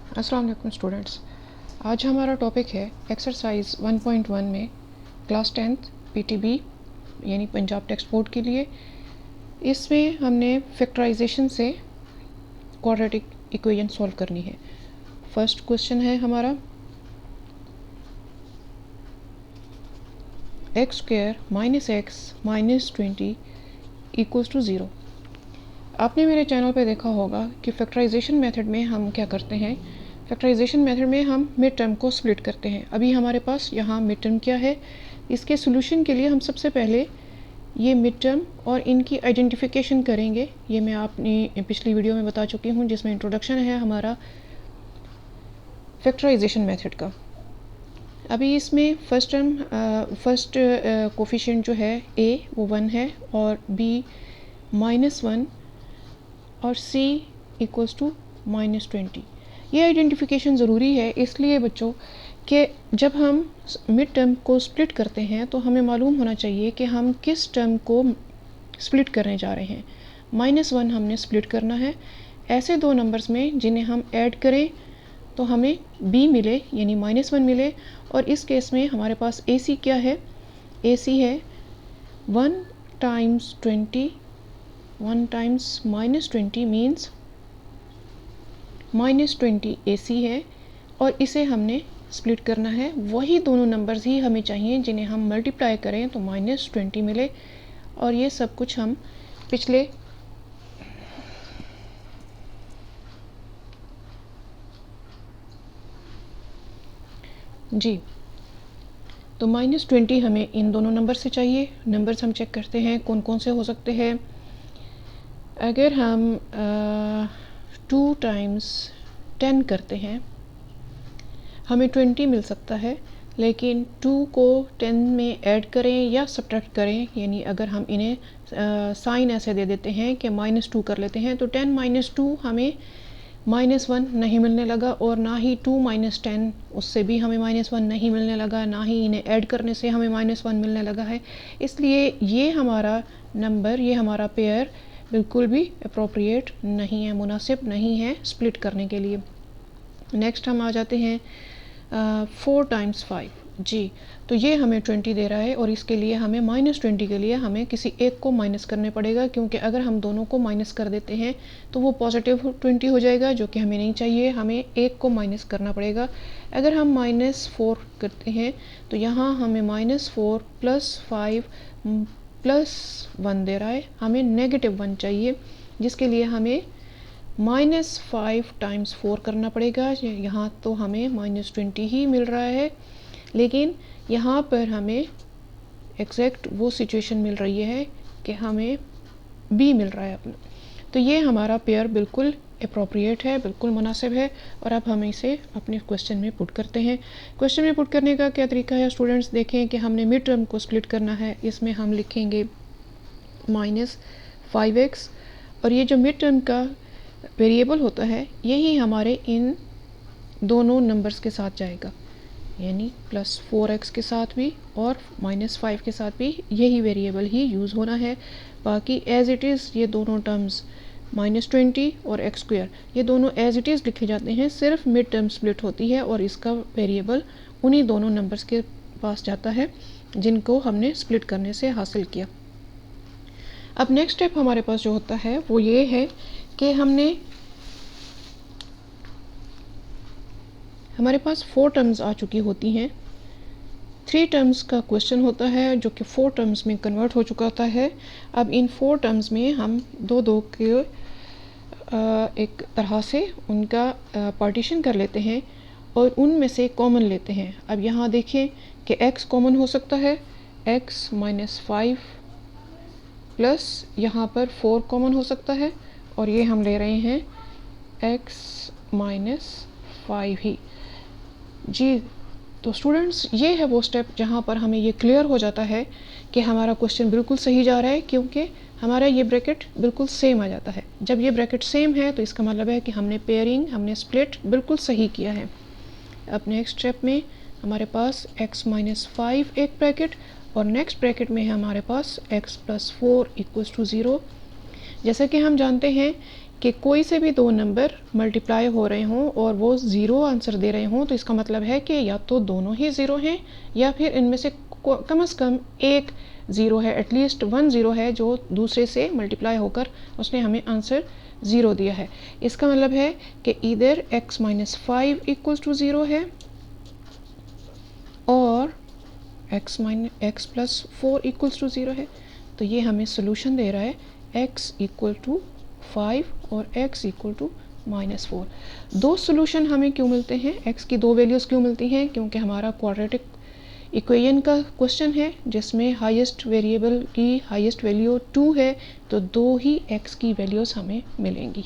अस्सलाम वालेकुम स्टूडेंट्स। आज हमारा टॉपिक है एक्सरसाइज 1.1 में क्लास 10th पीटीबी यानी पंजाब टेक्स्ट बोर्ड के लिए। इसमें हमने फैक्टराइजेशन से क्वाड्रेटिक इक्वेशन सॉल्व करनी है। फर्स्ट क्वेश्चन है हमारा X square minus X minus 20 equals to 0। आपने मेरे चैनल पे देखा होगा कि फैक्टराइजेशन मेथड में हम क्या करते हैं। फैक्टराइजेशन मेथड में हम मिड टर्म को स्प्लिट करते हैं। अभी हमारे पास यहाँ मिड टर्म क्या है, इसके सोल्यूशन के लिए हम सबसे पहले ये मिड टर्म और इनकी आइडेंटिफिकेशन करेंगे। ये मैं अपनी पिछली वीडियो में बता चुकी हूँ, जिसमें इंट्रोडक्शन है हमारा फैक्टराइजेशन मेथड का। अभी इसमें फर्स्ट कोफिशिएंट जो है a वो 1 है और b -1 और c इक्वल्स टू -20। ये आइडेंटिफिकेशन ज़रूरी है इसलिए बच्चों कि जब हम मिड टर्म को स्प्लिट करते हैं तो हमें मालूम होना चाहिए कि हम किस टर्म को स्प्लिट करने जा रहे हैं। -1 हमने स्प्लिट करना है ऐसे दो नंबर्स में जिन्हें हम ऐड करें तो हमें b मिले यानी -1 मिले। और इस केस में हमारे पास ac क्या है, ac है 1 टाइम्स 20, 1 टाइम्स -20 मीन्स -20 AC है और इसे हमने स्प्लिट करना है। वही दोनों नंबर्स ही हमें चाहिए जिन्हें हम मल्टीप्लाई करें तो -20 मिले। और ये सब कुछ हम पिछले जी तो -20 हमें इन दोनों नंबर से चाहिए। नंबर्स हम चेक करते हैं कौन कौन से हो सकते हैं। अगर हम 2 टाइम्स 10 करते हैं हमें 20 मिल सकता है, लेकिन 2 को 10 में ऐड करें या सब्ट्रैक्ट करें, यानी अगर हम इन्हें साइन ऐसे दे देते हैं कि -2 कर लेते हैं तो 10 - 2 हमें -1 नहीं मिलने लगा और ना ही 2 - 10 उससे भी हमें -1 नहीं मिलने लगा, ना ही इन्हें ऐड करने से हमें -1 मिलने लगा है। इसलिए ये हमारा नंबर, ये हमारा पेयर बिल्कुल भी अप्रोप्रिएट नहीं है, मुनासिब नहीं है स्प्लिट करने के लिए। नेक्स्ट हम आ जाते हैं 4 टाइम्स 5 जी। तो ये हमें 20 दे रहा है और इसके लिए हमें -20 के लिए हमें किसी एक को माइनस करने पड़ेगा, क्योंकि अगर हम दोनों को माइनस कर देते हैं तो वो +20 हो जाएगा, जो कि हमें नहीं चाहिए। हमें एक को माइनस करना पड़ेगा। अगर हम -4 करते हैं तो यहाँ हमें -4 + 5 + 1 दे रहा है, हमें -1 चाहिए, जिसके लिए हमें -5 टाइम्स 4 करना पड़ेगा। यहाँ तो हमें -20 ही मिल रहा है, लेकिन यहाँ पर हमें एग्जैक्ट वो सिचुएशन मिल रही है कि हमें b मिल रहा है अपना। तो ये हमारा पेयर बिल्कुल अप्रोप्रिएट है, बिल्कुल मुनासिब है। और अब हम इसे अपने क्वेश्चन में पुट करते हैं। क्वेश्चन में पुट करने का क्या तरीका है स्टूडेंट्स, देखें कि हमने मिड टर्म को स्प्लिट करना है। इसमें हम लिखेंगे -5x और ये जो मिड टर्म का वेरिएबल होता है यही हमारे इन दोनों नंबर्स के साथ जाएगा, यानी +4x के साथ भी और -5 के साथ भी यही वेरिएबल ही यूज़ होना है। बाकी एज इट इज़ ये दोनों टर्म्स -20 और x² ये दोनों एज इट इज़ लिखे जाते हैं। सिर्फ मिड टर्म स्प्लिट होती है और इसका वेरिएबल उन्हीं दोनों नंबर्स के पास जाता है जिनको हमने स्प्लिट करने से हासिल किया। अब नेक्स्ट स्टेप हमारे पास जो होता है वो ये है कि हमारे पास 4 टर्म्स आ चुकी होती हैं। 3 टर्म्स का क्वेश्चन होता है जो कि 4 टर्म्स में कन्वर्ट हो चुका होता है। अब इन 4 टर्म्स में हम दो के एक तरह से उनका पार्टीशन कर लेते हैं और उनमें से कॉमन लेते हैं। अब यहाँ देखें कि x कॉमन हो सकता है, x -5 प्लस यहाँ पर 4 कॉमन हो सकता है और ये हम ले रहे हैं x -5 ही जी। तो स्टूडेंट्स ये है वो स्टेप जहाँ पर हमें ये क्लियर हो जाता है कि हमारा क्वेश्चन बिल्कुल सही जा रहा है, क्योंकि हमारा ये ब्रैकेट बिल्कुल सेम आ जाता है। जब ये ब्रैकेट सेम है तो इसका मतलब है कि हमने पेयरिंग, हमने स्प्लिट बिल्कुल सही किया है। अब नेक्स्ट स्टेप में हमारे पास x -5 एक ब्रैकेट और नेक्स्ट ब्रैकेट में है हमारे पास x + 4 = 0। जैसा कि हम जानते हैं कि कोई से भी दो नंबर मल्टीप्लाई हो रहे हों और वो ज़ीरो आंसर दे रहे हों, तो इसका मतलब है कि या तो दोनों ही ज़ीरो हैं या फिर इनमें से कम से कम एक ज़ीरो है, एटलीस्ट वन ज़ीरो है जो दूसरे से मल्टीप्लाई होकर उसने हमें आंसर ज़ीरो दिया है। इसका मतलब है कि इधर x minus 5 equals to zero है और x plus 4 equals to zero है। तो ये हमें सोल्यूशन दे रहा है x इक्वल टू 5 और x इक्वल टू -4। दो सोल्यूशन हमें क्यों मिलते हैं, x की दो वैल्यूज़ क्यों मिलती हैं? क्योंकि हमारा क्वाड्रेटिक इक्वेशन का क्वेश्चन है जिसमें हाईएस्ट वेरिएबल की हाईएस्ट वैल्यू 2 है, तो दो ही x की वैल्यूज़ हमें मिलेंगी।